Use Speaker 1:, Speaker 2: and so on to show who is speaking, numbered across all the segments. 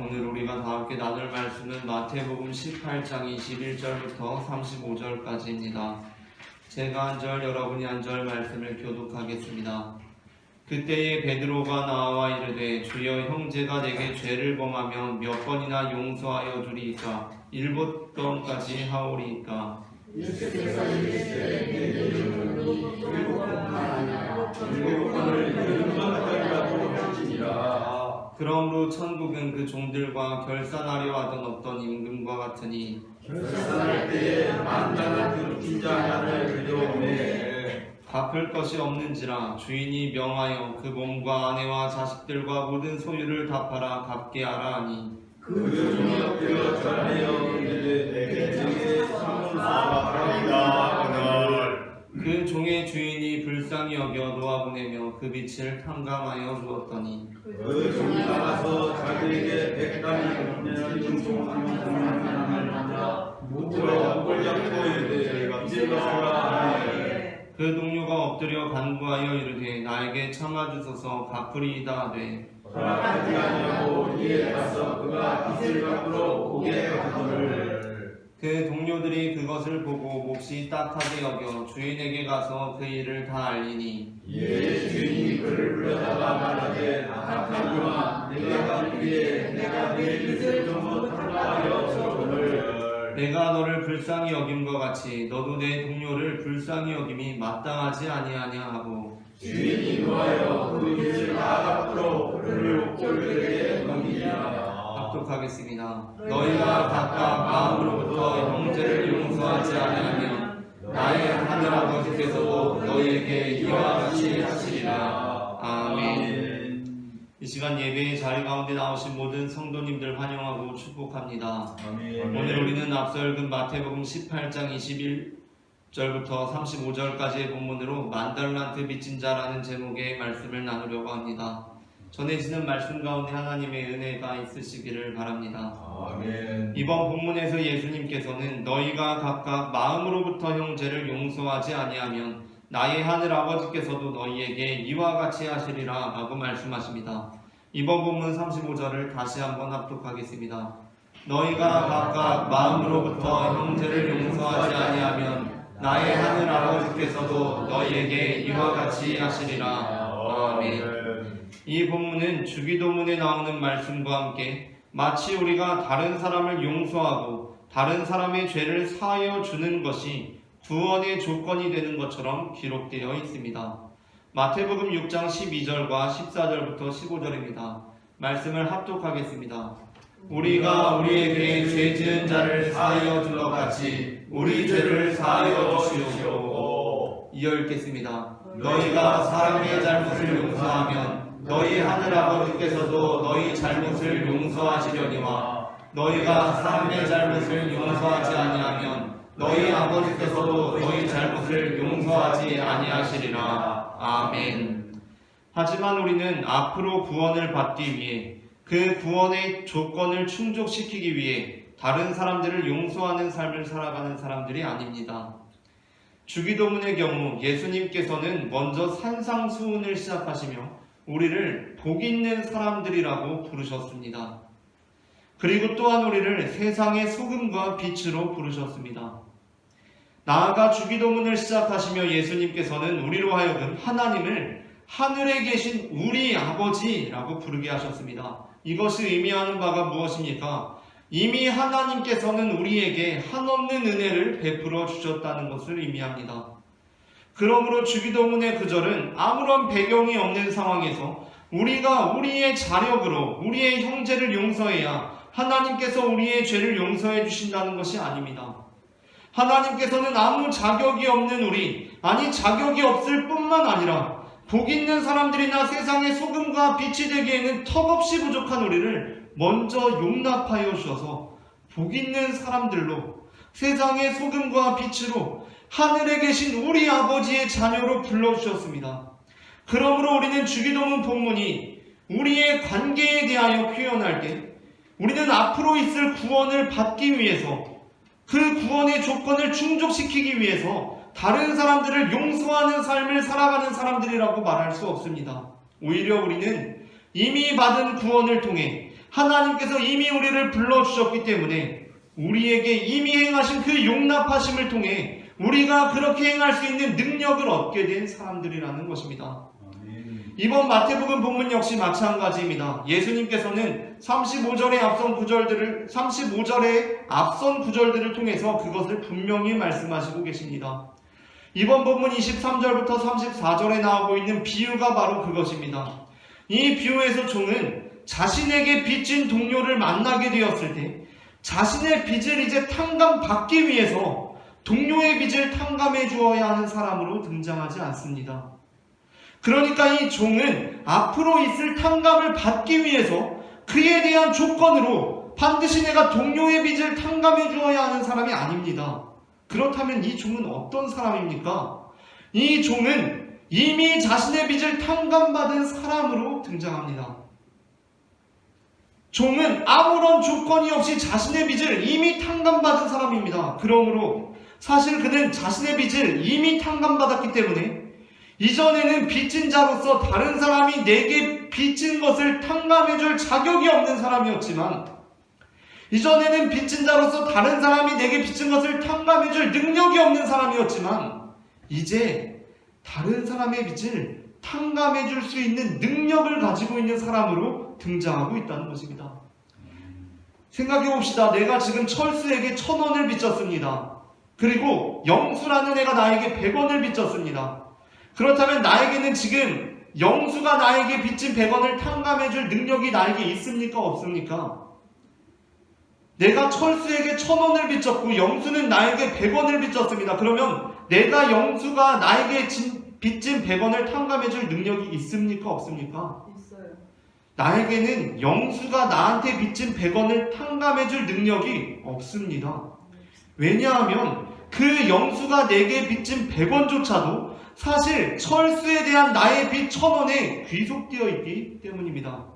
Speaker 1: 오늘 우리가 다 함께 나눌 말씀은 마태복음 18장 21절부터 35절까지입니다. 제가 한 절, 여러분이 한 절 말씀을 교독하겠습니다. 그때에 베드로가 나와 이르되 주여 형제가 내게 죄를 범하면 몇 번이나 용서하여 주리이까? 7번까지 하오리이까?
Speaker 2: 예수께서 이르시되 내 이름으로 7번만 아니라 7번을 용서하리라고 하시니라.
Speaker 1: 그러므로 천국은 그 종들과 결산하려 하던 어떤 임금과 같으니
Speaker 2: 결산할 때에 만당한 그 빚자 하나를 가져오매
Speaker 1: 갚을 것이 없는지라 주인이 명하여 그 몸과 아내와 자식들과 모든 소유를 다 팔아 갚게 하라 하니
Speaker 2: 그 종이 엎드려 절하여 이르되 내게 정의 사문사하리이다.
Speaker 1: 그 종의 주인이 불쌍히 여겨 놓아보내며 그 빚을 탕감하여 주었더니
Speaker 2: 그 종이 나가서 자기에게 100단이 금년을 종하면 하나님을 묻어 목을 잡고 이르되 갚으라 하니
Speaker 1: 그 동료가 엎드려 간구하여 이르되 나에게 참아주소서 갚으리이다 하되
Speaker 2: 허락하지 아니하고 이에 가서 그가 빚을 갚으러 오게 하거늘
Speaker 1: 그 동료들이 그것을 보고 몹시 딱하게 여겨 주인에게 가서 그 일을 다 알리니
Speaker 2: 이에 주인이 그를 불러다가 말하되 악한 종아 내가 갚기에 내가 네 빚을 전부 탕감하여 주거늘
Speaker 1: 내가 너를 불쌍히 여김과 같이 너도 내 동료를 불쌍히 여김이 마땅하지 아니하냐 하고
Speaker 2: 주인이 노하여 그 빚을 다 갚으러 그를 옥졸들에게 넘기니라.
Speaker 1: 합독하겠습니다. 너희가 각각 마음으로부터 형제를 용서하지 아니하면 나의 하늘 아버지께서도 너희에게 이와 같이 하시리라. 아멘. 이 시간 예배의 자리 가운데 나오신 모든 성도님들 환영하고 축복합니다. 오늘 우리는 앞서 읽은 마태복음 18장 21절부터 35절까지의 본문으로 만달란트 빚진 자라는 제목의 말씀을 나누려고 합니다. 전해지는 말씀 가운데 하나님의 은혜가 있으시기를 바랍니다.
Speaker 2: 아멘.
Speaker 1: 이번 본문에서 예수님께서는 너희가 각각 마음으로부터 형제를 용서하지 아니하면 나의 하늘 아버지께서도 너희에게 이와 같이 하시리라 라고 말씀하십니다. 이번 본문 35절을 다시 한번 합독하겠습니다. 너희가 각각 마음으로부터 형제를 용서하지 아니하면 나의 하늘 아버지께서도 너희에게 이와 같이 하시리라. 아멘. 이 본문은 주기도문에 나오는 말씀과 함께 마치 우리가 다른 사람을 용서하고 다른 사람의 죄를 사하여 주는 것이 구원의 조건이 되는 것처럼 기록되어 있습니다. 마태복음 6장 12절과 14절부터 15절입니다. 말씀을 합독하겠습니다. 우리가 우리에게 죄 지은 자를 사하여 준 것 같이 우리 죄를 사하여 주시옵고. 이어 읽겠습니다. 너희가 사람의 잘못을 용서하면 너희 하늘 아버지께서도 너희 잘못을 용서하시려니와 너희가 사람의 잘못을 용서하지 아니하면 너희 아버지께서도 너희 잘못을 용서하지 아니하시리라. 아멘. 하지만 우리는 앞으로 구원을 받기 위해 그 구원의 조건을 충족시키기 위해 다른 사람들을 용서하는 삶을 살아가는 사람들이 아닙니다. 주기도문의 경우 예수님께서는 먼저 산상수훈을 시작하시며 우리를 복 있는 사람들이라고 부르셨습니다. 그리고 또한 우리를 세상의 소금과 빛으로 부르셨습니다. 나아가 주기도문을 시작하시며 예수님께서는 우리로 하여금 하나님을 하늘에 계신 우리 아버지라고 부르게 하셨습니다. 이것이 의미하는 바가 무엇입니까? 이미 하나님께서는 우리에게 한없는 은혜를 베풀어 주셨다는 것을 의미합니다. 그러므로 주기도문의 구절은 아무런 배경이 없는 상황에서 우리가 우리의 자력으로 우리의 형제를 용서해야 하나님께서 우리의 죄를 용서해 주신다는 것이 아닙니다. 하나님께서는 아무 자격이 없는 자격이 없을 뿐만 아니라 복 있는 사람들이나 세상의 소금과 빛이 되기에는 턱없이 부족한 우리를 먼저 용납하여 주셔서 복 있는 사람들로 세상의 소금과 빛으로 하늘에 계신 우리 아버지의 자녀로 불러주셨습니다. 그러므로 우리는 주기도문 본문이 우리의 관계에 대하여 표현할 때 우리는 앞으로 있을 구원을 받기 위해서 그 구원의 조건을 충족시키기 위해서 다른 사람들을 용서하는 삶을 살아가는 사람들이라고 말할 수 없습니다. 오히려 우리는 이미 받은 구원을 통해 하나님께서 이미 우리를 불러주셨기 때문에 우리에게 이미 행하신 그 용납하심을 통해 우리가 그렇게 행할 수 있는 능력을 얻게 된 사람들이라는 것입니다. 이번 마태복음 본문 역시 마찬가지입니다. 예수님께서는 35절의 앞선 구절들을 통해서 그것을 분명히 말씀하시고 계십니다. 이번 본문 23절부터 34절에 나오고 있는 비유가 바로 그것입니다. 이 비유에서 종은 자신에게 빚진 동료를 만나게 되었을 때 자신의 빚을 이제 탕감받기 위해서 동료의 빚을 탕감해 주어야 하는 사람으로 등장하지 않습니다. 그러니까 이 종은 앞으로 있을 탕감을 받기 위해서 그에 대한 조건으로 반드시 내가 동료의 빚을 탕감해 주어야 하는 사람이 아닙니다. 그렇다면 이 종은 어떤 사람입니까? 이 종은 이미 자신의 빚을 탕감받은 사람으로 등장합니다. 종은 아무런 조건이 없이 자신의 빚을 이미 탕감받은 사람입니다. 그러므로 사실 그는 자신의 빚을 이미 탕감받았기 때문에 이전에는 빚진 자로서 다른 사람이 내게 빚진 것을 탕감해줄 자격이 없는 사람이었지만 이전에는 빚진 자로서 다른 사람이 내게 빚진 것을 탕감해줄 능력이 없는 사람이었지만 이제 다른 사람의 빚을 탕감해줄 수 있는 능력을 가지고 있는 사람으로 등장하고 있다는 것입니다. 생각해봅시다. 내가 지금 철수에게 1,000원을 빚졌습니다. 그리고 영수라는 애가 나에게 100원을 빚졌습니다. 그렇다면 나에게는 지금 영수가 나에게 빚진 100원을 탕감해줄 능력이 나에게 있습니까? 없습니까? 내가 철수에게 1,000원을 빚졌고 영수는 나에게 100원을 빚졌습니다. 그러면 내가 영수가 나에게 빚진 100원을 탕감해줄 능력이 있습니까? 없습니까?
Speaker 3: 있어요.
Speaker 1: 나에게는 영수가 나한테 빚진 100원을 탕감해줄 능력이 없습니다. 왜냐하면 그 영수가 내게 빚진 100원조차도 사실 철수에 대한 나의 빚 1,000원에 귀속되어 있기 때문입니다.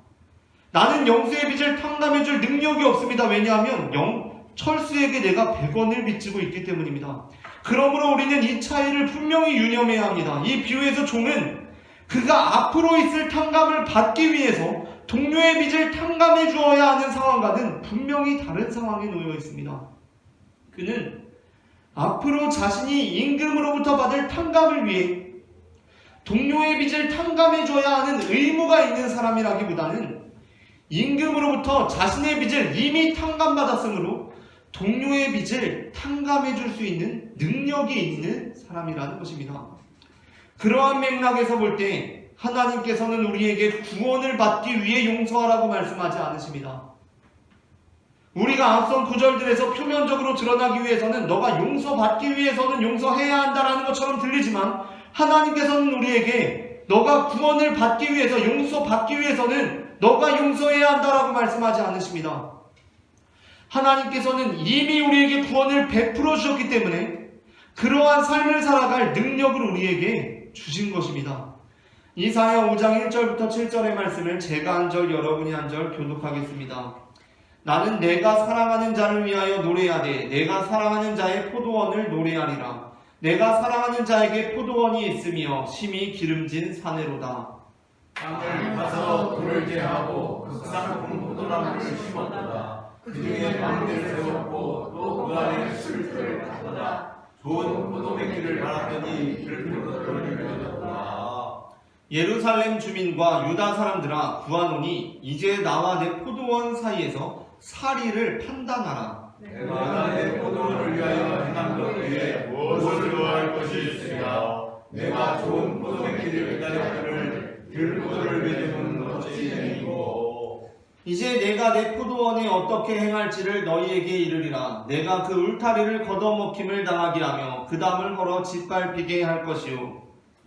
Speaker 1: 나는 영수의 빚을 탕감해줄 능력이 없습니다. 왜냐하면 철수에게 내가 100원을 빚지고 있기 때문입니다. 그러므로 우리는 이 차이를 분명히 유념해야 합니다. 이 비유에서 종은 그가 앞으로 있을 탕감을 받기 위해서 동료의 빚을 탕감해 주어야 하는 상황과는 분명히 다른 상황에 놓여 있습니다. 그는 앞으로 자신이 임금으로부터 받을 탕감을 위해 동료의 빚을 탕감해 줘야 하는 의무가 있는 사람이라기보다는 임금으로부터 자신의 빚을 이미 탕감받았으므로 동료의 빚을 탕감해 줄 수 있는 능력이 있는 사람이라는 것입니다. 그러한 맥락에서 볼 때 하나님께서는 우리에게 구원을 받기 위해 용서하라고 말씀하지 않으십니다. 우리가 앞선 구절들에서 표면적으로 드러나기 위해서는 너가 용서받기 위해서는 용서해야 한다라는 것처럼 들리지만 하나님께서는 우리에게 너가 구원을 받기 위해서 용서받기 위해서는 너가 용서해야 한다라고 말씀하지 않으십니다. 하나님께서는 이미 우리에게 구원을 베풀어 주셨기 때문에 그러한 삶을 살아갈 능력을 우리에게 주신 것입니다. 이사야 5장 1절부터 7절의 말씀을 제가 한 절 여러분이 한 절 교독하겠습니다. 나는 내가 사랑하는 자를 위하여 노래하되 내가 사랑하는 자의 포도원을 노래하리라. 내가 사랑하는 자에게 포도원이 있으며 심히 기름진 사내로다.
Speaker 2: 땅을 파서 돌을 제하고 극상품 포도나무를 심었도다. 그 중에 망대를 세웠고 또 그 안에 술틀을 탔도다. 좋은 포도맥주를 말았더니 들포도를 맺었도다.
Speaker 1: 예루살렘 주민과 유다 사람들아 구하노니 이제 나와 내 포도원 사이에서 사리를 판단하라.
Speaker 2: 내가 내 포도원을 위하여 행한 것 외에 무엇을 요할 것이 있으랴. 내가 좋은 포도맥주를 기다렸거늘 들포도를 맺으면 어찌 되니고.
Speaker 1: 이제 내가 내 포도원에 어떻게 행할지를 너희에게 이르리라. 내가 그 울타리를 걷어먹힘을 당하게 하며 그 담을 걸어 짓밟히게 할 것이요.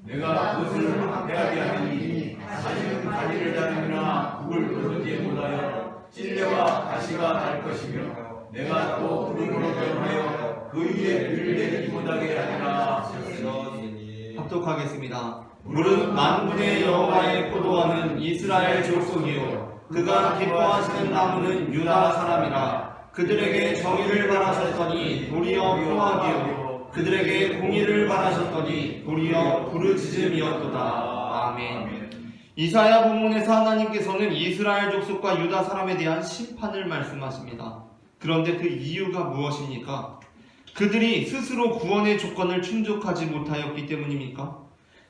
Speaker 2: 내가 그것을 황폐하게 하니 다시는 가지를 자르거나 국을 거두지 못하여 찔레와 가시가 날 것이며 내가 또 구름으로 변하여 그 위에 비를 내리지 못하게 하리라.
Speaker 1: 합독하겠습니다. 무릇 만군의 여호와의 포도원은 이스라엘 족속이요 그가 기뻐하시는 나무는 유다 사람이라. 그들에게 정의를 바라셨더니 도리어 표하기요 그들에게 공의를 바라셨더니 도리어 부르짖음이었도다. 아멘. 이사야 본문에서 하나님께서는 이스라엘 족속과 유다 사람에 대한 심판을 말씀하십니다. 그런데 그 이유가 무엇입니까? 그들이 스스로 구원의 조건을 충족하지 못하였기 때문입니까?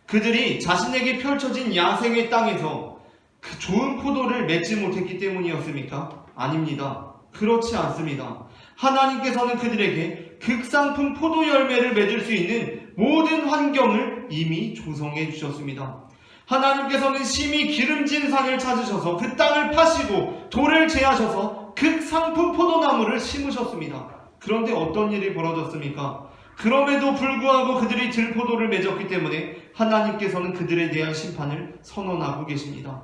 Speaker 1: 그들이 자신에게 펼쳐진 야생의 땅에서 그 좋은 포도를 맺지 못했기 때문이었습니까? 아닙니다. 그렇지 않습니다. 하나님께서는 그들에게 극상품 포도 열매를 맺을 수 있는 모든 환경을 이미 조성해 주셨습니다. 하나님께서는 심히 기름진 산을 찾으셔서 그 땅을 파시고 돌을 제하셔서 극상품 포도나무를 심으셨습니다. 그런데 어떤 일이 벌어졌습니까? 그럼에도 불구하고 그들이 들포도를 맺었기 때문에 하나님께서는 그들에 대한 심판을 선언하고 계십니다.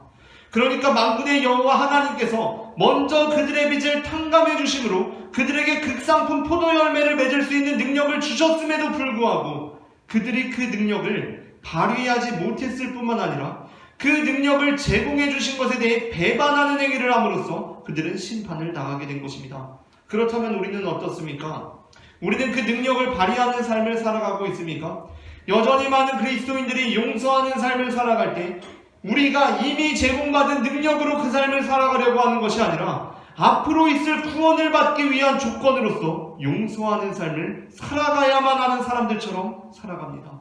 Speaker 1: 그러니까 만군의 여호와 하나님께서 먼저 그들의 빚을 탕감해 주심으로 그들에게 극상품 포도 열매를 맺을 수 있는 능력을 주셨음에도 불구하고 그들이 그 능력을 발휘하지 못했을 뿐만 아니라 그 능력을 제공해 주신 것에 대해 배반하는 행위를 함으로써 그들은 심판을 당하게 된 것입니다. 그렇다면 우리는 어떻습니까? 우리는 그 능력을 발휘하는 삶을 살아가고 있습니까? 여전히 많은 그리스도인들이 용서하는 삶을 살아갈 때 우리가 이미 제공받은 능력으로 그 삶을 살아가려고 하는 것이 아니라 앞으로 있을 구원을 받기 위한 조건으로서 용서하는 삶을 살아가야만 하는 사람들처럼 살아갑니다.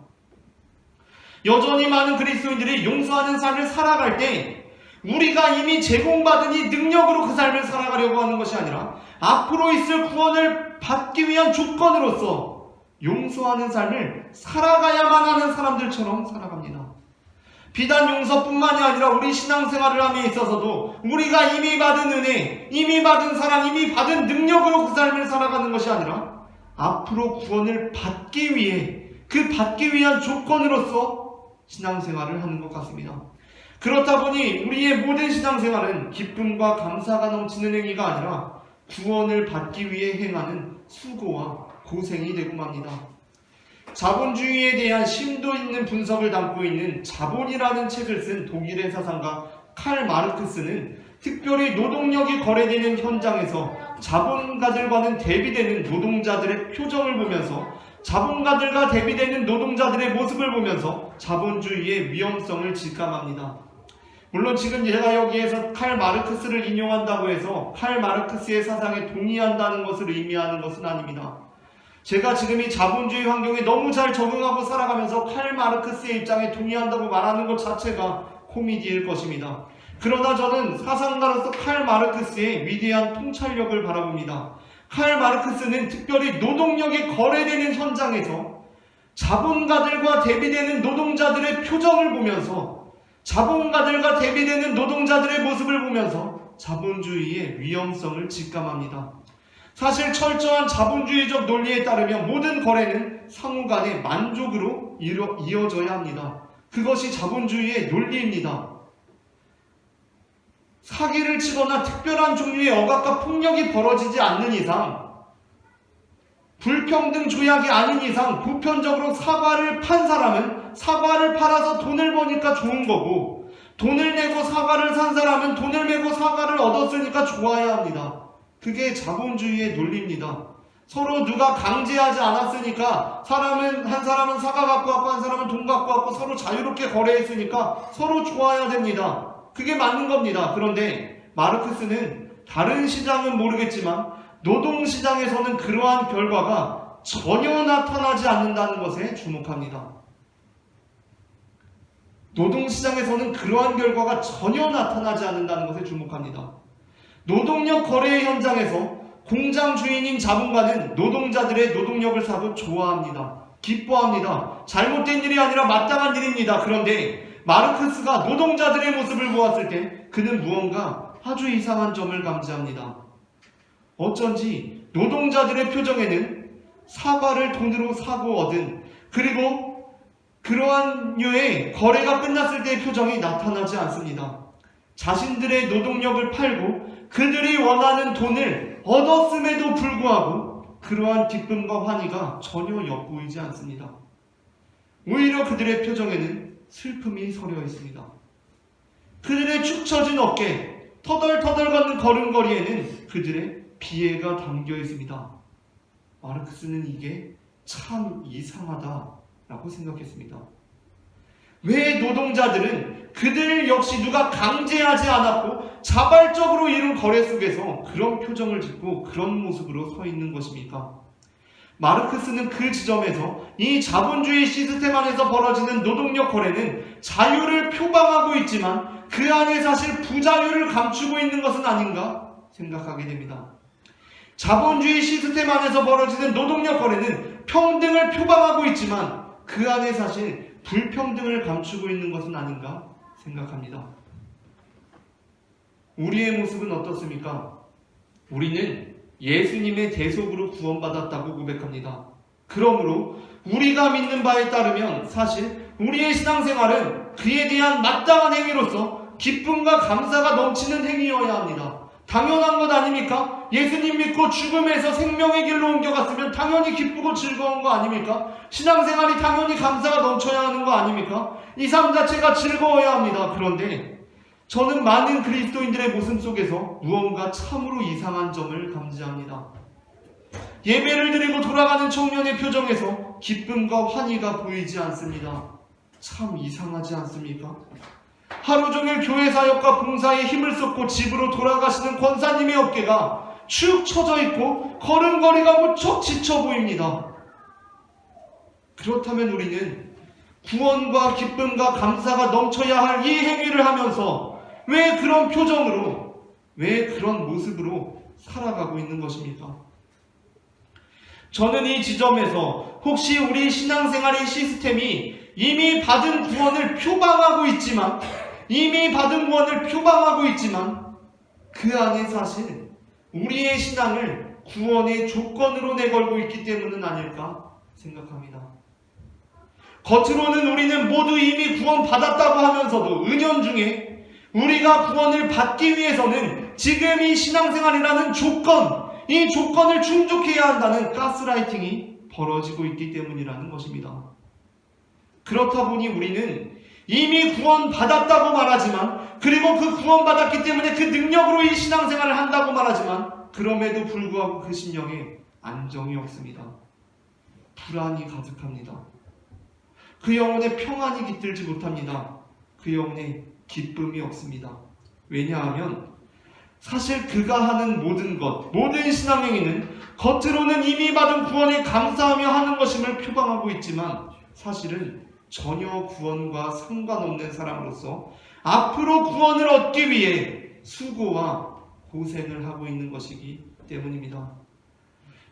Speaker 1: 여전히 많은 그리스도인들이 용서하는 삶을 살아갈 때 우리가 이미 제공받은 이 능력으로 그 삶을 살아가려고 하는 것이 아니라 앞으로 있을 구원을 받기 위한 조건으로서 용서하는 삶을 살아가야만 하는 사람들처럼 살아갑니다. 비단 용서뿐만이 아니라 우리 신앙생활을 함에 있어서도 우리가 이미 받은 은혜, 이미 받은 사랑, 이미 받은 능력으로 그 삶을 살아가는 것이 아니라 앞으로 구원을 받기 위해 그 받기 위한 조건으로서 신앙생활을 하는 것 같습니다. 그렇다 보니 우리의 모든 신앙생활은 기쁨과 감사가 넘치는 행위가 아니라 구원을 받기 위해 행하는 수고와 고생이 되고 맙니다. 자본주의에 대한 심도 있는 분석을 담고 있는 자본이라는 책을 쓴 독일의 사상가 칼 마르크스는 특별히 노동력이 거래되는 현장에서 자본가들과는 대비되는 노동자들의 표정을 보면서 자본가들과 대비되는 노동자들의 모습을 보면서 자본주의의 위험성을 직감합니다. 물론 지금 제가 여기에서 칼 마르크스를 인용한다고 해서 칼 마르크스의 사상에 동의한다는 것을 의미하는 것은 아닙니다. 제가 지금 이 자본주의 환경에 너무 잘 적응하고 살아가면서 칼 마르크스의 입장에 동의한다고 말하는 것 자체가 코미디일 것입니다. 그러나 저는 사상가로서 칼 마르크스의 위대한 통찰력을 바라봅니다. 칼 마르크스는 특별히 노동력이 거래되는 현장에서 자본가들과 대비되는 노동자들의 표정을 보면서 자본가들과 대비되는 노동자들의 모습을 보면서 자본주의의 위험성을 직감합니다. 사실 철저한 자본주의적 논리에 따르면 모든 거래는 상호 간의 만족으로 이어져야 합니다. 그것이 자본주의의 논리입니다. 사기를 치거나 특별한 종류의 억압과 폭력이 벌어지지 않는 이상, 불평등 조약이 아닌 이상 보편적으로 사과를 판 사람은 사과를 팔아서 돈을 버니까 좋은 거고, 돈을 내고 사과를 산 사람은 돈을 내고 사과를 얻었으니까 좋아야 합니다. 그게 자본주의의 논리입니다. 서로 누가 강제하지 않았으니까 한 사람은 사과 갖고 왔고 한 사람은 돈 갖고 왔고 서로 자유롭게 거래했으니까 서로 좋아야 됩니다. 그게 맞는 겁니다. 그런데 마르크스는 다른 시장은 모르겠지만 노동시장에서는 그러한 결과가 전혀 나타나지 않는다는 것에 주목합니다. 노동시장에서는 그러한 결과가 전혀 나타나지 않는다는 것에 주목합니다. 노동력 거래 현장에서 공장 주인인 자본가는 노동자들의 노동력을 사고 좋아합니다. 기뻐합니다. 잘못된 일이 아니라 마땅한 일입니다. 그런데 마르크스가 노동자들의 모습을 보았을 때 그는 무언가 아주 이상한 점을 감지합니다. 어쩐지 노동자들의 표정에는 사과를 돈으로 사고 얻은, 그리고 그러한 류의 거래가 끝났을 때의 표정이 나타나지 않습니다. 자신들의 노동력을 팔고 그들이 원하는 돈을 얻었음에도 불구하고 그러한 기쁨과 환희가 전혀 엿보이지 않습니다. 오히려 그들의 표정에는 슬픔이 서려 있습니다. 그들의 축 처진 어깨, 터덜터덜 걷는 걸음걸이에는 그들의 비애가 담겨 있습니다. 마르크스는 이게 참 이상하다라고 생각했습니다. 왜 노동자들은 그들 역시 누가 강제하지 않았고 자발적으로 이룬 거래 속에서 그런 표정을 짓고 그런 모습으로 서 있는 것입니까? 마르크스는 그 지점에서 이 자본주의 시스템 안에서 벌어지는 노동력 거래는 자유를 표방하고 있지만 그 안에 사실 부자유를 감추고 있는 것은 아닌가 생각하게 됩니다. 자본주의 시스템 안에서 벌어지는 노동력 거래는 평등을 표방하고 있지만 그 안에 사실 불평등을 감추고 있는 것은 아닌가 생각합니다. 우리의 모습은 어떻습니까? 우리는 예수님의 대속으로 구원받았다고 고백합니다. 그러므로 우리가 믿는 바에 따르면 사실 우리의 신앙생활은 그에 대한 마땅한 행위로서 기쁨과 감사가 넘치는 행위여야 합니다. 당연한 것 아닙니까? 예수님 믿고 죽음에서 생명의 길로 옮겨갔으면 당연히 기쁘고 즐거운 거 아닙니까? 신앙생활이 당연히 감사가 넘쳐야 하는 거 아닙니까? 이 삶 자체가 즐거워야 합니다. 그런데 저는 많은 그리스도인들의 모습 속에서 무언가 참으로 이상한 점을 감지합니다. 예배를 드리고 돌아가는 청년의 표정에서 기쁨과 환희가 보이지 않습니다. 참 이상하지 않습니까? 하루 종일 교회 사역과 봉사에 힘을 쏟고 집으로 돌아가시는 권사님의 어깨가 축 처져 있고 걸음걸이가 무척 지쳐 보입니다. 그렇다면 우리는 구원과 기쁨과 감사가 넘쳐야 할 이 행위를 하면서 왜 그런 표정으로, 왜 그런 모습으로 살아가고 있는 것입니까? 저는 이 지점에서 혹시 우리 신앙생활의 시스템이 이미 받은 구원을 표방하고 있지만 그 안에 사실 우리의 신앙을 구원의 조건으로 내걸고 있기 때문은 아닐까 생각합니다. 겉으로는 우리는 모두 이미 구원받았다고 하면서도 은연중에 우리가 구원을 받기 위해서는 지금 이 신앙생활이라는 조건, 이 조건을 충족해야 한다는 가스라이팅이 벌어지고 있기 때문이라는 것입니다. 그렇다 보니 우리는 이미 구원받았다고 말하지만, 그리고 그 구원받았기 때문에 그 능력으로 이 신앙생활을 한다고 말하지만, 그럼에도 불구하고 그 심령에 안정이 없습니다. 불안이 가득합니다. 그 영혼에 평안이 깃들지 못합니다. 그 영혼에 기쁨이 없습니다. 왜냐하면 사실 그가 하는 모든 것, 모든 신앙행위는 겉으로는 이미 받은 구원에 감사하며 하는 것임을 표방하고 있지만 사실은 전혀 구원과 상관없는 사람으로서 앞으로 구원을 얻기 위해 수고와 고생을 하고 있는 것이기 때문입니다.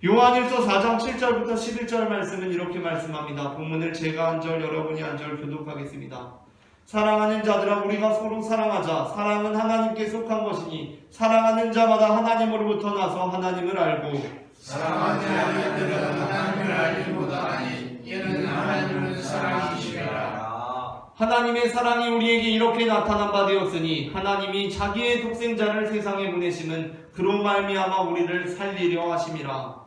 Speaker 1: 요한일서 4장 7절부터 11절 말씀은 이렇게 말씀합니다. 본문을 제가 한 절, 여러분이 한 절 교독하겠습니다. 사랑하는 자들아, 우리가 서로 사랑하자. 사랑은 하나님께 속한 것이니 사랑하는 자마다 하나님으로부터 나서 하나님을 알고,
Speaker 2: 사랑하지 않는 자들은 하나님을 알지 못하나니 이는 하나님은 사랑이시라.
Speaker 1: 하나님의 사랑이 우리에게 이렇게 나타난 바 되었으니 하나님이 자기의 독생자를 세상에 보내심은 그로 말미암아 우리를 살리려 하심이라.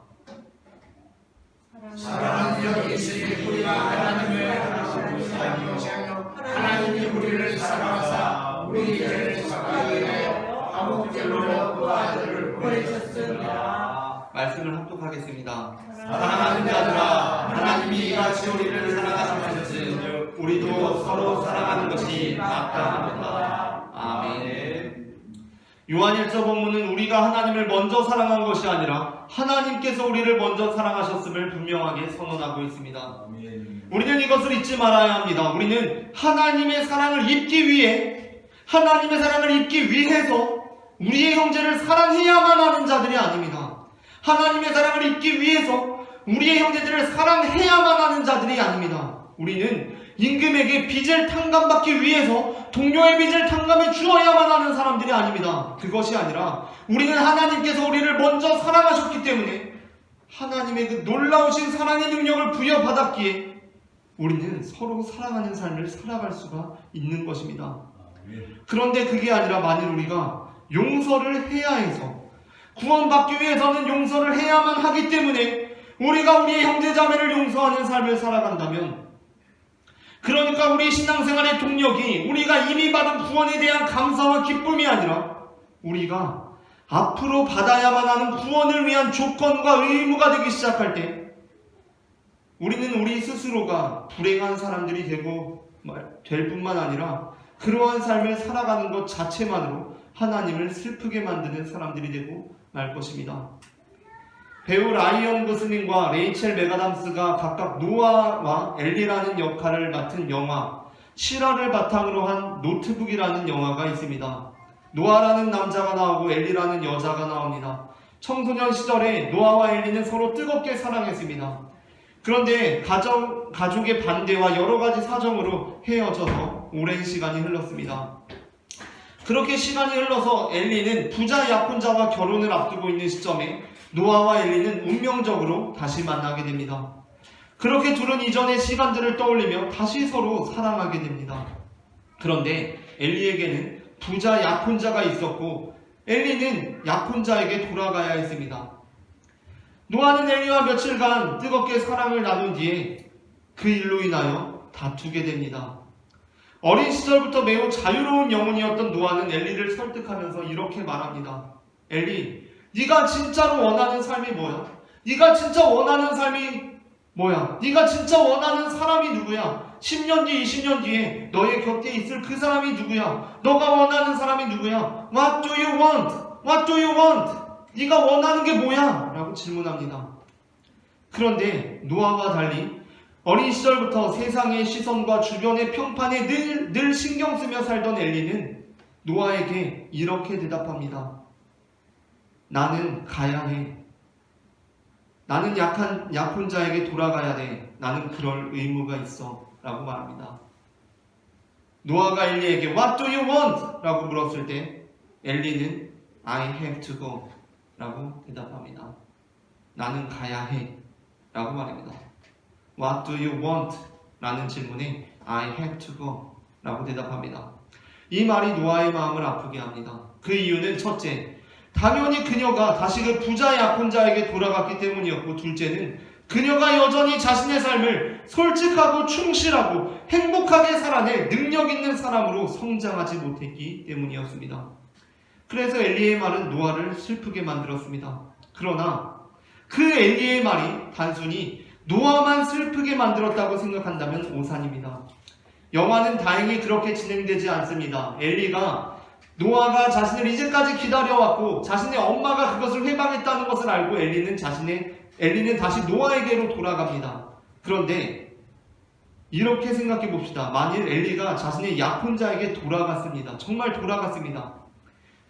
Speaker 2: 사랑은 여기 있으니 우리가 하나님을 알고 사랑하며 하나님이 우리를 사랑하사 우리 죄를 사하게 하여 아무개로 그 아들을 보내셨습니다.
Speaker 1: 말씀을 합독하겠습니다.
Speaker 2: 사랑하는 자들아, 하나님이 이같이 우리를 사랑하셨으니
Speaker 1: 우리도 서로 사랑하는 것이 마땅합니다. 아멘. 요한일서 본문은 우리가 하나님을 먼저 사랑한 것이 아니라 하나님께서 우리를 먼저 사랑하셨음을 분명하게 선언하고 있습니다. 우리는 이것을 잊지 말아야 합니다. 우리는 하나님의 사랑을 입기 위해서 우리의 형제를 사랑해야만 하는 자들이 아닙니다. 하나님의 사랑을 입기 위해서 우리의 형제들을 사랑해야만 하는 자들이 아닙니다. 우리는 임금에게 빚을 탕감받기 위해서 동료의 빚을 탕감해 주어야만 하는 사람들이 아닙니다. 그것이 아니라 우리는 하나님께서 우리를 먼저 사랑하셨기 때문에 하나님의 그 놀라우신 사랑의 능력을 부여받았기에 우리는 서로 사랑하는 삶을 살아갈 수가 있는 것입니다. 그런데 그게 아니라 만일 우리가 용서를 해야 해서, 구원받기 위해서는 용서를 해야만 하기 때문에 우리가 우리의 형제자매를 용서하는 삶을 살아간다면, 그러니까 우리 신앙생활의 동력이 우리가 이미 받은 구원에 대한 감사와 기쁨이 아니라 우리가 앞으로 받아야만 하는 구원을 위한 조건과 의무가 되기 시작할 때 우리는 우리 스스로가 불행한 사람들이 되고 될 뿐만 아니라 그러한 삶을 살아가는 것 자체만으로 하나님을 슬프게 만드는 사람들이 되고 말 것입니다. 배우 라이언 고슬링과 레이첼 맥아담스가 각각 노아와 엘리라는 역할을 맡은 영화 실화를 바탕으로 한 노트북이라는 영화가 있습니다. 노아라는 남자가 나오고 엘리라는 여자가 나옵니다. 청소년 시절에 노아와 엘리는 서로 뜨겁게 사랑했습니다. 그런데 가족의 반대와 여러 가지 사정으로 헤어져서 오랜 시간이 흘렀습니다. 그렇게 시간이 흘러서 엘리는 부자 약혼자와 결혼을 앞두고 있는 시점에 노아와 엘리는 운명적으로 다시 만나게 됩니다. 그렇게 둘은 이전의 시간들을 떠올리며 다시 서로 사랑하게 됩니다. 그런데 엘리에게는 부자 약혼자가 있었고 엘리는 약혼자에게 돌아가야 했습니다. 노아는 엘리와 며칠간 뜨겁게 사랑을 나눈 뒤에 그 일로 인하여 다투게 됩니다. 어린 시절부터 매우 자유로운 영혼이었던 노아는 엘리를 설득하면서 이렇게 말합니다. 엘리, 네가 진짜로 원하는 삶이 뭐야? 네가 진짜 원하는 삶이 뭐야? 네가 진짜 원하는 사람이 누구야? 10년 뒤, 20년 뒤에 너의 곁에 있을 그 사람이 누구야? 너가 원하는 사람이 누구야? What do you want? What do you want? 네가 원하는 게 뭐야? 라고 질문합니다. 그런데 노아와 달리 어린 시절부터 세상의 시선과 주변의 평판에 늘 신경 쓰며 살던 엘리는 노아에게 이렇게 대답합니다. 나는 가야 해. 나는 약혼자에게 돌아가야 돼. 나는 그럴 의무가 있어. 라고 말합니다. 노아가 엘리에게 What do you want? 라고 물었을 때 엘리는 I have to go. 라고 대답합니다. 나는 가야 해. 라고 말합니다. What do you want? 라는 질문에 I have to go. 라고 대답합니다. 이 말이 노아의 마음을 아프게 합니다. 그 이유는 첫째, 당연히 그녀가 다시 그 부자 약혼자에게 돌아갔기 때문이었고, 둘째는 그녀가 여전히 자신의 삶을 솔직하고 충실하고 행복하게 살아낼 능력 있는 사람으로 성장하지 못했기 때문이었습니다. 그래서 엘리의 말은 노아를 슬프게 만들었습니다. 그러나 그 엘리의 말이 단순히 노아만 슬프게 만들었다고 생각한다면 오산입니다. 영화는 다행히 그렇게 진행되지 않습니다. 엘리가 노아가 자신을 이제까지 기다려왔고 자신의 엄마가 그것을 회방했다는 것을 알고 엘리는 다시 노아에게로 돌아갑니다. 그런데 이렇게 생각해 봅시다. 만일 엘리가 자신의 약혼자에게 돌아갔습니다. 정말 돌아갔습니다.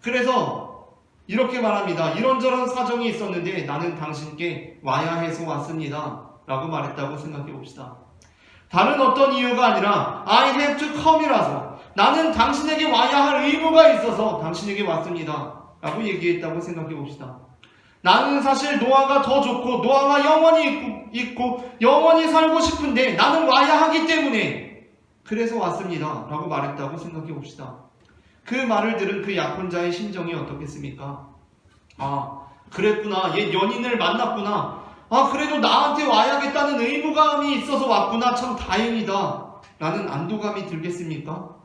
Speaker 1: 그래서 이렇게 말합니다. 이런저런 사정이 있었는데 나는 당신께 와야 해서 왔습니다. 라고 말했다고 생각해 봅시다. 다른 어떤 이유가 아니라 I have to come이라서 나는 당신에게 와야 할 의무가 있어서 당신에게 왔습니다. 라고 얘기했다고 생각해 봅시다. 나는 사실 노아가 더 좋고 노아와 영원히 있고 영원히 살고 싶은데 나는 와야 하기 때문에 그래서 왔습니다. 라고 말했다고 생각해 봅시다. 그 말을 들은 그 약혼자의 심정이 어떻겠습니까? 아, 그랬구나. 얘 연인을 만났구나. 아, 그래도 나한테 와야겠다는 의무감이 있어서 왔구나. 참 다행이다. 라는 안도감이 들겠습니까?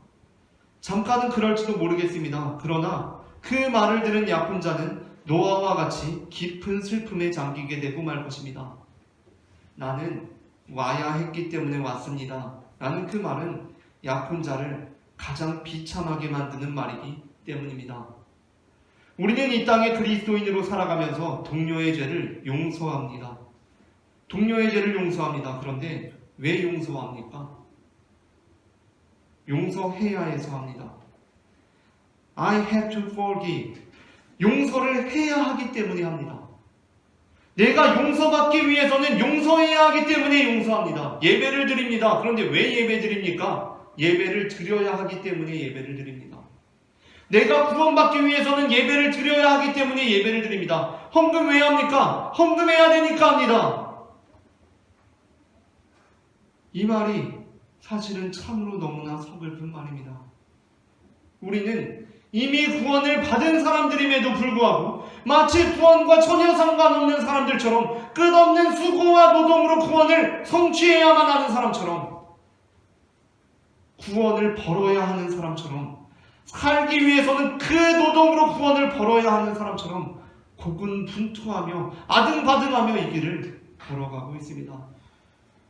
Speaker 1: 잠깐은 그럴지도 모르겠습니다. 그러나 그 말을 들은 약혼자는 노아와 같이 깊은 슬픔에 잠기게 되고 말 것입니다. 나는 와야 했기 때문에 왔습니다. 라는 그 말은 약혼자를 가장 비참하게 만드는 말이기 때문입니다. 우리는 이 땅에 그리스도인으로 살아가면서 동료의 죄를 용서합니다. 동료의 죄를 용서합니다. 그런데 왜 용서합니까? 용서해야 해서 합니다. I have to forgive. 용서를 해야 하기 때문에 합니다. 내가 용서받기 위해서는 용서해야 하기 때문에 용서합니다. 예배를 드립니다. 그런데 왜 예배 드립니까? 예배를 드려야 하기 때문에 예배를 드립니다. 내가 구원받기 위해서는 예배를 드려야 하기 때문에 예배를 드립니다. 헌금 왜 합니까? 헌금해야 되니까 합니다. 이 말이 사실은 참으로 너무나 서글픈 말입니다. 우리는 이미 구원을 받은 사람들임에도 불구하고 마치 구원과 전혀 상관없는 사람들처럼 끝없는 수고와 노동으로 구원을 성취해야만 하는 사람처럼 구원을 벌어야 하는 사람처럼 살기 위해서는 그 노동으로 구원을 벌어야 하는 사람처럼 고군분투하며 아등바등하며 이 길을 걸어가고 있습니다.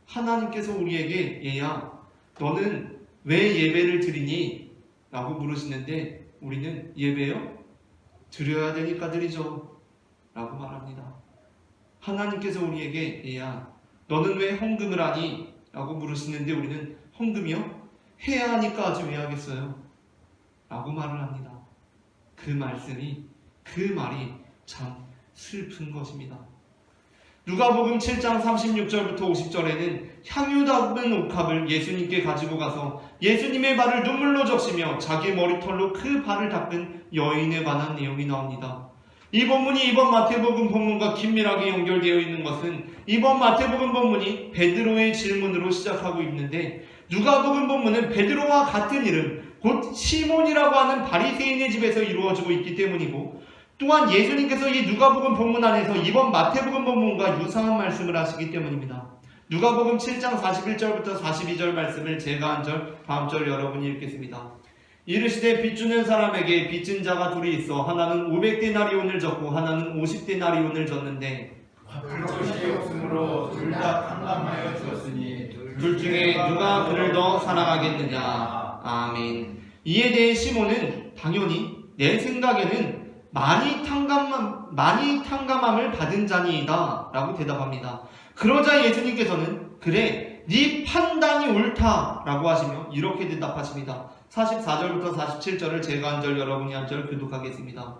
Speaker 1: 하나님께서 우리에게 얘야 너는 왜 예배를 드리니? 라고 물으시는데 우리는 예배요? 드려야 되니까 드리죠 라고 말합니다. 하나님께서 우리에게 얘야 너는 왜 헌금을 하니? 라고 물으시는데 우리는 헌금이요? 해야 하니까 아주 왜 하겠어요? 라고 말을 합니다. 그 말씀이 그 말이 참 슬픈 것입니다. 누가복음 7장 36절부터 50절에는 향유 담은 옥합을 예수님께 가지고 가서 예수님의 발을 눈물로 적시며 자기 머리털로 그 발을 닦은 여인에 관한 내용이 나옵니다. 이 본문이 이번 마태복음 본문과 긴밀하게 연결되어 있는 것은 이번 마태복음 본문이 베드로의 질문으로 시작하고 있는데 누가복음 본문은 베드로와 같은 이름 곧 시몬이라고 하는 바리새인의 집에서 이루어지고 있기 때문이고 또한 예수님께서 이 누가복음 본문 안에서 이번 마태복음 본문과 유사한 말씀을 하시기 때문입니다. 누가복음 7장 41절부터 42절 말씀을 제가 한 절, 다음 절 여러분이 읽겠습니다. 이르시되 빚주는 사람에게 빚진 자가 둘이 있어 하나는 500데나리온을 졌고 하나는 50데나리온을 졌는데
Speaker 2: 갚을 것이 없으므로 둘 다 탕감하여 주었으니
Speaker 1: 둘 중에 누가 그를 더 사랑하겠느냐. 아멘. 이에 대해 시몬은 당연히 내 생각에는 많이 탕감함을 받은 자니이다 라고 대답합니다. 그러자 예수님께서는 그래 네 판단이 옳다 라고 하시며 이렇게 대답하십니다. 44절부터 47절을 제가 한 절 여러분이 한 절 교독하겠습니다.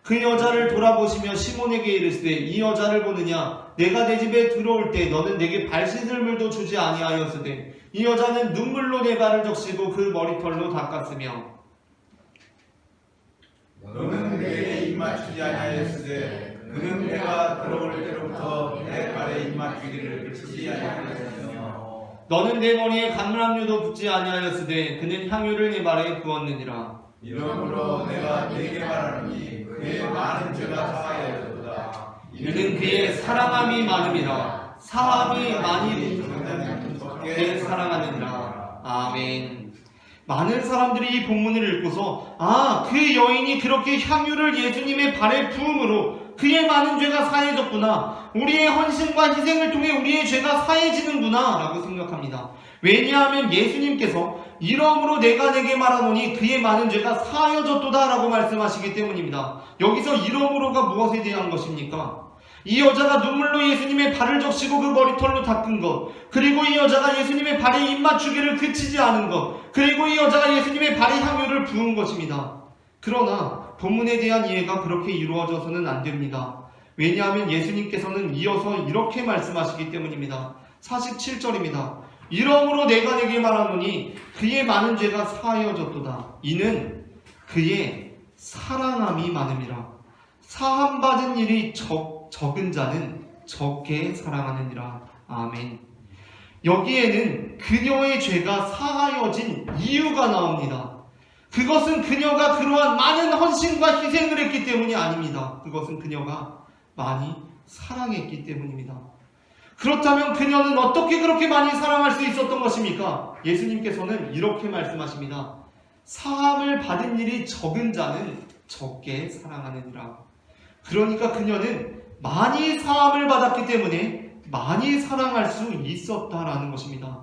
Speaker 1: 그 여자를 돌아보시며 시몬에게 이르시되 이 여자를 보느냐 내가 내 집에 들어올 때 너는 내게 발 씻을 물도 주지 아니하였으되 이 여자는 눈물로 내 발을 적시고 그 머리털로 닦았으며
Speaker 2: 너는 내게 입맞추지 아니하였으되 그는 내가 들어올 때로부터 내 발에 입맞추기를 그치지 아니하였으며
Speaker 1: 너는 내 머리에 감람류도 붓지 아니하였으되 그는 향유를 내 발에 부었느니라.
Speaker 2: 이러므로 내가 네게 말하노니 그의 많은 죄가 사하였도다.
Speaker 1: 이는 그의 사랑함이 많음이라. 사함이 많이 적게 사랑하느니라. 아멘. 많은 사람들이 이 본문을 읽고서 그 여인이 그렇게 향유를 예수님의 발에 부음으로 그의 많은 죄가 사해졌구나. 우리의 헌신과 희생을 통해 우리의 죄가 사해지는구나 라고 생각합니다. 왜냐하면 예수님께서 이러므로 내가 내게 말하노니 그의 많은 죄가 사하여졌도다 라고 말씀하시기 때문입니다. 여기서 이러므로가 무엇에 대한 것입니까? 이 여자가 눈물로 예수님의 발을 적시고 그 머리털로 닦은 것, 그리고 이 여자가 예수님의 발에 입맞추기를 그치지 않은 것, 그리고 이 여자가 예수님의 발에 향유를 부은 것입니다. 그러나 본문에 대한 이해가 그렇게 이루어져서는 안 됩니다. 왜냐하면 예수님께서는 이어서 이렇게 말씀하시기 때문입니다. 47절입니다. 이러므로 내가 내게 말하노니 그의 많은 죄가 사하여졌도다. 이는 그의 사랑함이 많음이라. 사함받은 일이 적은 자는 적게 사랑하느니라. 아멘. 여기에는 그녀의 죄가 사하여진 이유가 나옵니다. 그것은 그녀가 그러한 많은 헌신과 희생을 했기 때문이 아닙니다. 그것은 그녀가 많이 사랑했기 때문입니다. 그렇다면 그녀는 어떻게 그렇게 많이 사랑할 수 있었던 것입니까? 예수님께서는 이렇게 말씀하십니다. 사함을 받은 일이 적은 자는 적게 사랑하느니라. 그러니까 그녀는 많이 사함을 받았기 때문에 많이 사랑할 수 있었다라는 것입니다.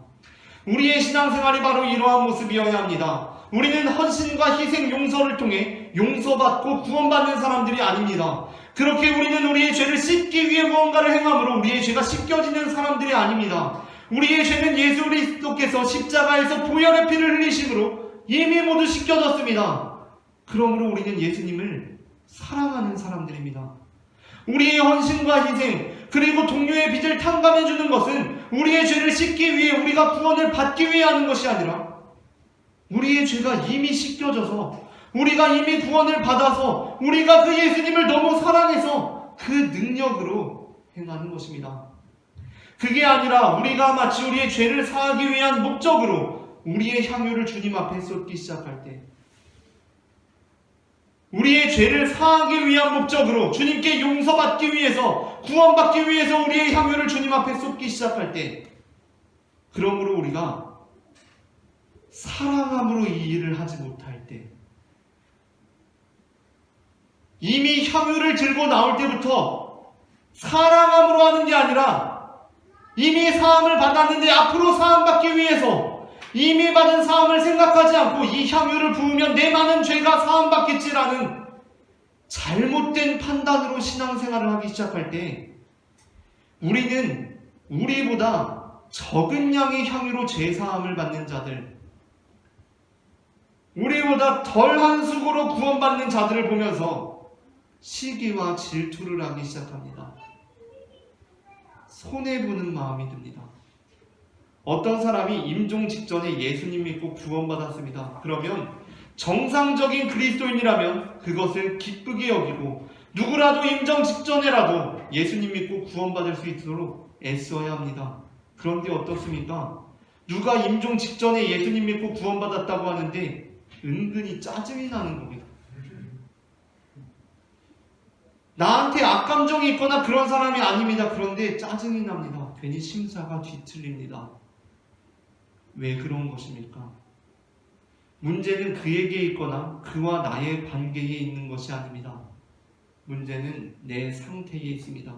Speaker 1: 우리의 신앙생활이 바로 이러한 모습이어야 합니다. 우리는 헌신과 희생, 용서를 통해 용서받고 구원받는 사람들이 아닙니다. 그렇게 우리는 우리의 죄를 씻기 위해 무언가를 행함으로 우리의 죄가 씻겨지는 사람들이 아닙니다. 우리의 죄는 예수 그리스도께서 십자가에서 보혈의 피를 흘리심으로 이미 모두 씻겨졌습니다. 그러므로 우리는 예수님을 사랑하는 사람들입니다. 우리의 헌신과 희생 그리고 동료의 빚을 탕감해 주는 것은 우리의 죄를 씻기 위해 우리가 구원을 받기 위해 하는 것이 아니라 우리의 죄가 이미 씻겨져서 우리가 이미 구원을 받아서 우리가 그 예수님을 너무 사랑해서 그 능력으로 행하는 것입니다. 그게 아니라 우리가 마치 우리의 죄를 사하기 위한 목적으로 우리의 향유를 주님 앞에 쏟기 시작할 때 우리의 죄를 사하기 위한 목적으로 주님께 용서받기 위해서 구원받기 위해서 우리의 향유를 주님 앞에 쏟기 시작할 때 그러므로 우리가 사랑함으로 이 일을 하지 못할 때 이미 향유를 들고 나올 때부터 사랑함으로 하는 게 아니라 이미 사함을 받았는데 앞으로 사함받기 위해서 이미 받은 사함을 생각하지 않고 이 향유를 부으면 내 많은 죄가 사함받겠지라는 잘못된 판단으로 신앙생활을 하기 시작할 때 우리는 우리보다 적은 양의 향유로 죄사함을 받는 자들, 우리보다 덜한 수고로 구원받는 자들을 보면서 시기와 질투를 하기 시작합니다. 손해보는 마음이 듭니다. 어떤 사람이 임종 직전에 예수님 믿고 구원받았습니다. 그러면 정상적인 그리스도인이라면 그것을 기쁘게 여기고 누구라도 임종 직전에라도 예수님 믿고 구원받을 수 있도록 애써야 합니다. 그런데 어떻습니까? 누가 임종 직전에 예수님 믿고 구원받았다고 하는데 은근히 짜증이 나는 겁니다. 나한테 악감정이 있거나 그런 사람이 아닙니다. 그런데 짜증이 납니다. 괜히 심사가 뒤틀립니다. 왜 그런 것입니까? 문제는 그에게 있거나 그와 나의 관계에 있는 것이 아닙니다. 문제는 내 상태에 있습니다.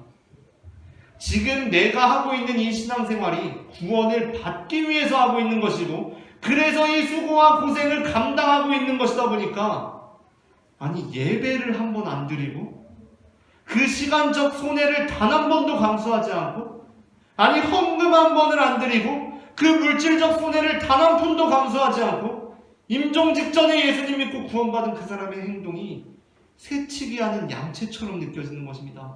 Speaker 1: 지금 내가 하고 있는 이 신앙생활이 구원을 받기 위해서 하고 있는 것이고 그래서 이 수고와 고생을 감당하고 있는 것이다 보니까 아니 예배를 한 번 안 드리고 그 시간적 손해를 단 한 번도 감수하지 않고 아니 헌금 한 번을 안 드리고 그 물질적 손해를 단 한 푼도 감수하지 않고 임종 직전에 예수님 믿고 구원받은 그 사람의 행동이 새치기 하는 양채처럼 느껴지는 것입니다.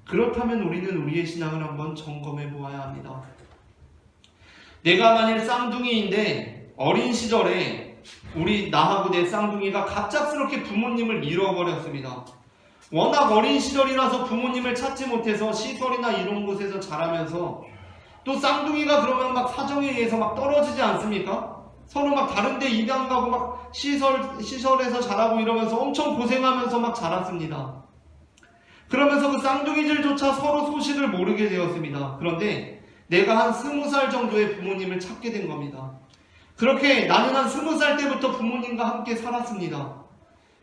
Speaker 1: 그렇다면 우리는 우리의 신앙을 한번 점검해 보아야 합니다. 내가 만일 쌍둥이인데 어린 시절에 나하고 내 쌍둥이가 갑작스럽게 부모님을 잃어버렸습니다. 워낙 어린 시절이라서 부모님을 찾지 못해서 시설이나 이런 곳에서 자라면서 또 쌍둥이가 그러면 막 사정에 의해서 막 떨어지지 않습니까? 서로 막 다른 데 입양 가고 막 시설에서 자라고 이러면서 엄청 고생하면서 막 자랐습니다. 그러면서 그 쌍둥이들조차 서로 소식을 모르게 되었습니다. 그런데 내가 한 20살 정도의 부모님을 찾게 된 겁니다. 그렇게 나는 한 20살 때부터 부모님과 함께 살았습니다.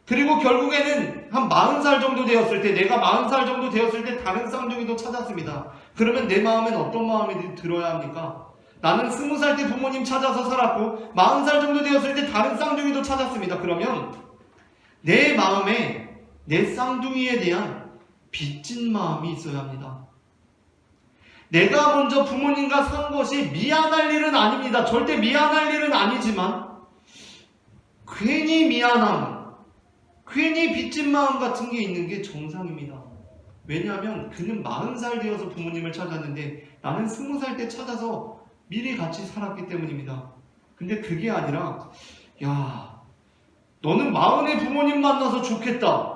Speaker 1: 그리고 결국에는 한 40살 정도 되었을 때, 내가 40살 정도 되었을 때 다른 쌍둥이도 찾았습니다. 그러면 내 마음엔 어떤 마음이 들어야 합니까? 나는 20살 때 부모님 찾아서 살았고 40살 정도 되었을 때 다른 쌍둥이도 찾았습니다. 그러면 내 마음에 내 쌍둥이에 대한 빚진 마음이 있어야 합니다. 내가 먼저 부모님과 산 것이 미안할 일은 아닙니다. 절대 미안할 일은 아니지만 괜히 미안함, 괜히 빚진 마음 같은 게 있는 게 정상입니다. 왜냐하면 그는 40살 되어서 부모님을 찾았는데 나는 20살 때 찾아서 미리 같이 살았기 때문입니다. 근데 그게 아니라 야, 너는 40에 부모님 만나서 좋겠다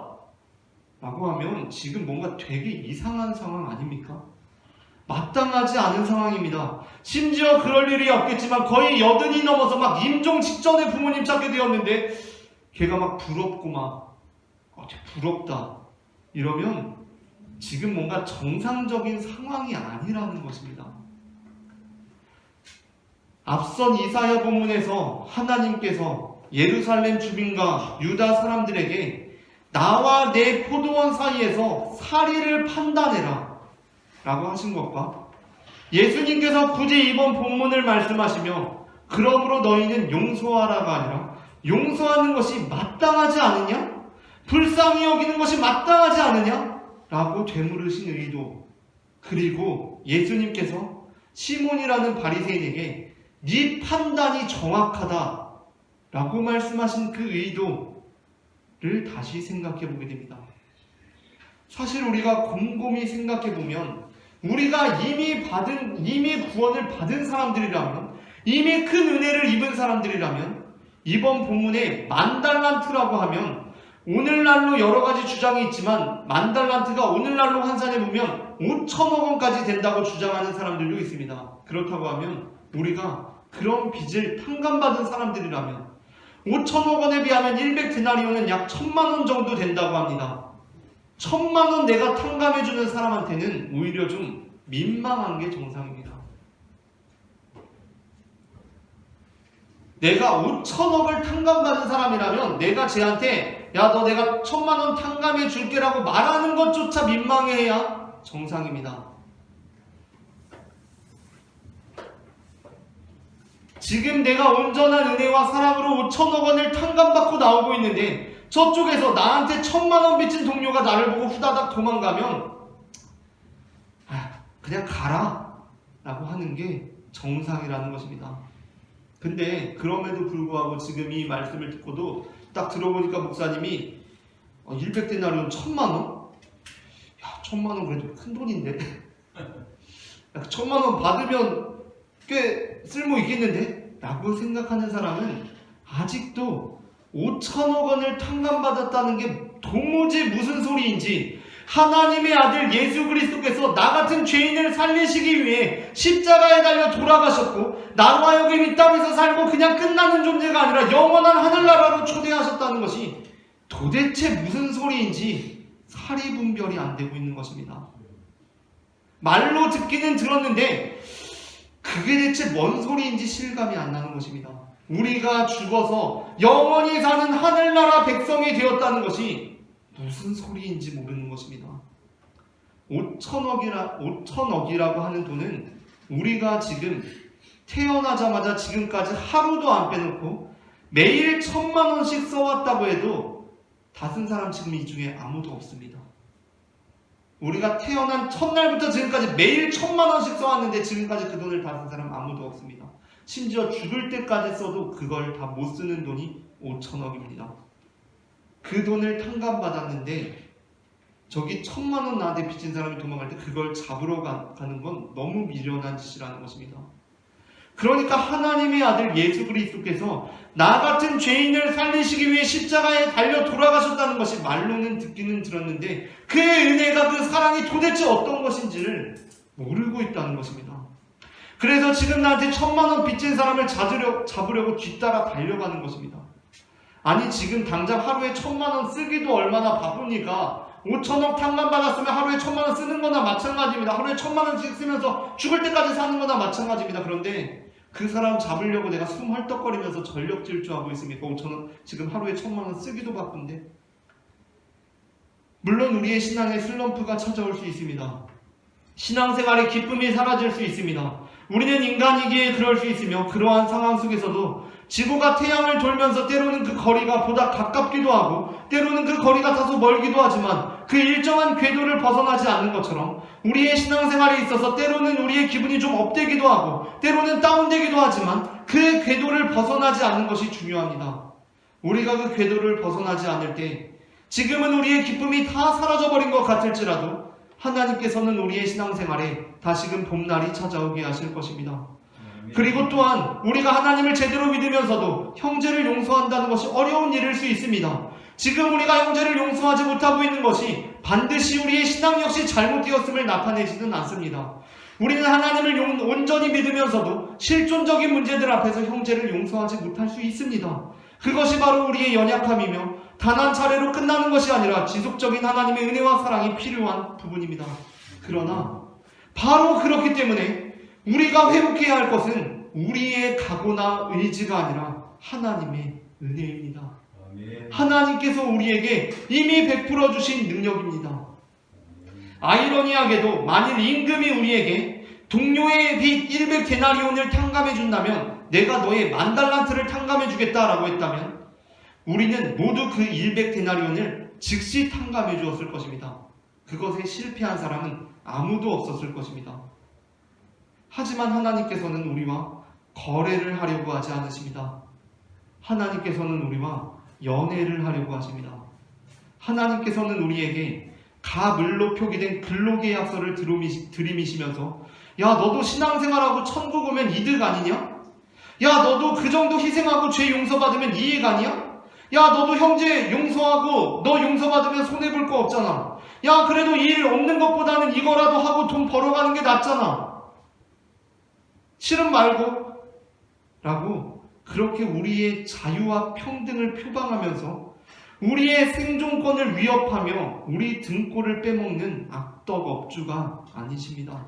Speaker 1: 라고 하면 지금 뭔가 되게 이상한 상황 아닙니까? 마땅하지 않은 상황입니다. 심지어 그럴 일이 없겠지만 거의 80이 넘어서 막 임종 직전에 부모님 찾게 되었는데 걔가 막 부럽고 막 부럽다 이러면 지금 뭔가 정상적인 상황이 아니라는 것입니다. 앞선 이사야 본문에서 하나님께서 예루살렘 주민과 유다 사람들에게 나와 내 포도원 사이에서 사리를 판단해라 라고 하신 것과 예수님께서 굳이 이번 본문을 말씀하시며 그러므로 너희는 용서하라가 아니라 용서하는 것이 마땅하지 않으냐? 불쌍히 여기는 것이 마땅하지 않으냐? 라고 되물으신 의도, 그리고 예수님께서 시몬이라는 바리새인에게 네 판단이 정확하다 라고 말씀하신 그 의도를 다시 생각해 보게 됩니다. 사실 우리가 곰곰이 생각해 보면 우리가 이미 구원을 받은 사람들이라면, 이미 큰 은혜를 입은 사람들이라면 이번 본문에 만달란트라고 하면 오늘날로 여러 가지 주장이 있지만 만달란트가 오늘날로 환산해 보면 5천억 원까지 된다고 주장하는 사람들도 있습니다. 그렇다고 하면 우리가 그런 빚을 탕감받은 사람들이라면 5천억 원에 비하면 100데나리온은 약 1,000만 원 정도 된다고 합니다. 1,000만 원 내가 탕감해주는 사람한테는 오히려 좀 민망한 게 정상입니다. 내가 5천억을 탕감받은 사람이라면 내가 쟤한테 야, 너 내가 1,000만 원 탕감해 줄게라고 말하는 것조차 민망해야 정상입니다. 지금 내가 온전한 은혜와 사랑으로 5천억 원을 탕감받고 나오고 있는데 저쪽에서 나한테 1,000만 원 빚진 동료가 나를 보고 후다닥 도망가면 그냥 가라 라고 하는 게 정상이라는 것입니다. 근데 그럼에도 불구하고 지금 이 말씀을 듣고도 딱 들어보니까 목사님이 100데나리온 1,000만 원? 야, 1,000만 원 그래도 큰 돈인데 1,000만 원 받으면 꽤 쓸모 있겠는데? 라고 생각하는 사람은 아직도 5천억 원을 탕감받았다는 게 도무지 무슨 소리인지, 하나님의 아들 예수 그리스도께서 나 같은 죄인을 살리시기 위해 십자가에 달려 돌아가셨고 나로 하여금 이 땅에서 살고 그냥 끝나는 존재가 아니라 영원한 하늘나라로 초대하셨다는 것이 도대체 무슨 소리인지 사리 분별이 안 되고 있는 것입니다. 말로 듣기는 들었는데 그게 대체 뭔 소리인지 실감이 안 나는 것입니다. 우리가 죽어서 영원히 사는 하늘나라 백성이 되었다는 것이 무슨 소리인지 모르는 것입니다. 5천억이라고 하는 돈은 우리가 지금 태어나자마자 지금까지 하루도 안 빼놓고 매일 1,000만 원씩 써왔다고 해도 다 쓴 사람 지금 이 중에 아무도 없습니다. 우리가 태어난 첫날부터 지금까지 매일 1,000만 원씩 써왔는데 지금까지 그 돈을 다 쓴 사람 아무도 없습니다. 심지어 죽을 때까지 써도 그걸 다 못 쓰는 돈이 5천억입니다. 그 돈을 탕감받았는데 저기 1,000만 원 나한테 빚진 사람이 도망갈 때 그걸 잡으러 가는 건 너무 미련한 짓이라는 것입니다. 그러니까 하나님의 아들 예수 그리스도께서 나 같은 죄인을 살리시기 위해 십자가에 달려 돌아가셨다는 것이 말로는 듣기는 들었는데 그의 은혜가, 그 사랑이 도대체 어떤 것인지를 모르고 있다는 것입니다. 그래서 지금 나한테 1,000만 원 빚진 사람을 잡으려고 뒤따라 달려가는 것입니다. 아니 지금 당장 하루에 1,000만 원 쓰기도 얼마나 바쁩니까? 5천억 탕감받았으면 하루에 1,000만 원 쓰는 거나 마찬가지입니다. 하루에 1,000만 원씩 쓰면서 죽을 때까지 사는 거나 마찬가지입니다. 그런데 그 사람 잡으려고 내가 숨 헐떡거리면서 전력 질주하고 있습니까? 5천원 지금 하루에 1,000만 원 쓰기도 바쁜데. 물론 우리의 신앙에 슬럼프가 찾아올 수 있습니다. 신앙생활의 기쁨이 사라질 수 있습니다. 우리는 인간이기에 그럴 수 있으며 그러한 상황 속에서도 지구가 태양을 돌면서 때로는 그 거리가 보다 가깝기도 하고 때로는 그 거리가 다소 멀기도 하지만 그 일정한 궤도를 벗어나지 않는 것처럼 우리의 신앙생활에 있어서 때로는 우리의 기분이 좀 업되기도 하고 때로는 다운되기도 하지만 그 궤도를 벗어나지 않는 것이 중요합니다. 우리가 그 궤도를 벗어나지 않을 때 지금은 우리의 기쁨이 다 사라져버린 것 같을지라도 하나님께서는 우리의 신앙생활에 다시금 봄날이 찾아오게 하실 것입니다. 그리고 또한 우리가 하나님을 제대로 믿으면서도 형제를 용서한다는 것이 어려운 일일 수 있습니다. 지금 우리가 형제를 용서하지 못하고 있는 것이 반드시 우리의 신앙 역시 잘못되었음을 나타내지는 않습니다. 우리는 하나님을 온전히 믿으면서도 실존적인 문제들 앞에서 형제를 용서하지 못할 수 있습니다. 그것이 바로 우리의 연약함이며 단 한 차례로 끝나는 것이 아니라 지속적인 하나님의 은혜와 사랑이 필요한 부분입니다. 그러나 바로 그렇기 때문에 우리가 회복해야 할 것은 우리의 각오나 의지가 아니라 하나님의 은혜입니다. 하나님께서 우리에게 이미 베풀어 주신 능력입니다. 아이러니하게도 만일 임금이 우리에게 동료의 빚 100데나리온을 탕감해 준다면 내가 너의 10,000달란트를 탕감해 주겠다라고 했다면 우리는 모두 그 100데나리온을 즉시 탕감해 주었을 것입니다. 그것에 실패한 사람은 아무도 없었을 것입니다. 하지만 하나님께서는 우리와 거래를 하려고 하지 않으십니다. 하나님께서는 우리와 연애를 하려고 하십니다. 하나님께서는 우리에게 가물로 표기된 근로계약서를 들이미시면서 야 너도 신앙생활하고 천국 오면 이득 아니냐? 야 너도 그 정도 희생하고 죄 용서받으면 이익 아니야? 야 너도 형제 용서하고 너 용서받으면 손해볼 거 없잖아. 야 그래도 일 없는 것보다는 이거라도 하고 돈 벌어가는 게 낫잖아. 싫음 말고 라고 그렇게 우리의 자유와 평등을 표방하면서 우리의 생존권을 위협하며 우리 등골을 빼먹는 악덕 업주가 아니십니다.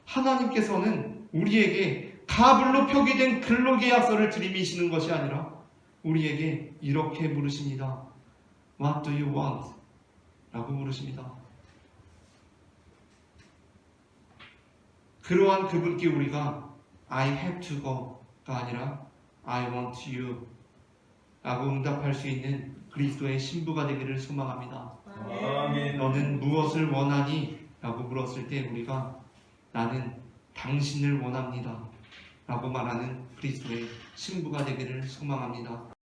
Speaker 1: 하나님께서는 우리에게 가물로 표기된 근로계약서를 들이미시는 것이 아니라 우리에게 이렇게 물으십니다. What do you want? 라고 물으십니다. 그러한 그분께 우리가 I have to go 아니라 I want you 라고 응답할 수 있는 그리스도의 신부가 되기를 소망합니다.
Speaker 2: 아멘.
Speaker 1: 너는 무엇을 원하니? 라고 물었을 때 우리가 나는 당신을 원합니다 라고 말하는 그리스도의 신부가 되기를 소망합니다.